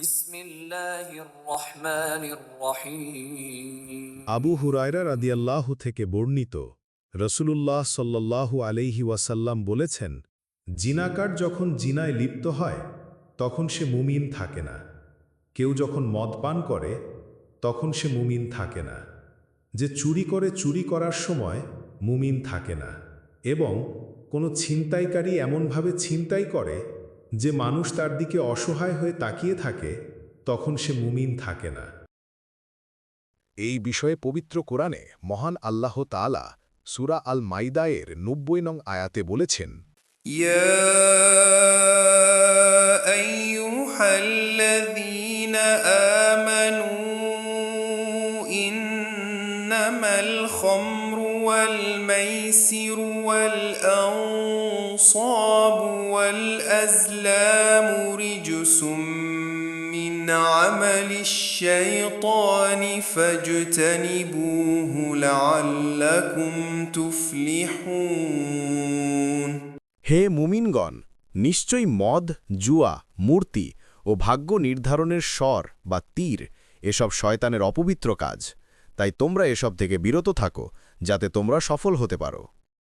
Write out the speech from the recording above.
বিসমিল্লাহির রহমানির রহিম। আবু হুরায়রা রাদিয়াল্লাহু থেকে বর্ণিত, রসূলুল্লাহ সাল্লাল্লাহু আলাইহি ওয়াসাল্লাম বলেছেন, জিনাকার যখন জিনায় লিপ্ত হয় তখন সে মুমিন থাকে না। কেউ যখন মদ পান করে তখন সে মুমিন থাকে না। যে চুরি করে চুরি করার সময় মুমিন থাকে না। এবং কোনো ছিনতাইকারী এমনভাবে ছিনতাই করে যে মানুষ তার দিকে অসহায় হয়ে তাকিয়ে থাকে, তখন সে মুমিন থাকে না। এই বিষয়ে পবিত্র কোরআনে মহান আল্লাহ তাআলা সূরা আল মাইদায়ের ৯০ নং আয়াতে বলেছেন, يا أيها الذين آمنوا إنما الخمر والميسر والأنصاب والأزلام رجس من عمل الشيطان فاجتنبوه لعلكم تفلحون। হে মুমিনগণ, নিশ্চয়ই মদ, জুয়া, মূর্তি ও ভাগ্য নির্ধারণের স্বর বা তীর এসব শয়তানের অপবিত্র কাজ, তাই তোমরা এসব থেকে বিরত থাকো যাতে তোমরা সফল হতে পারো।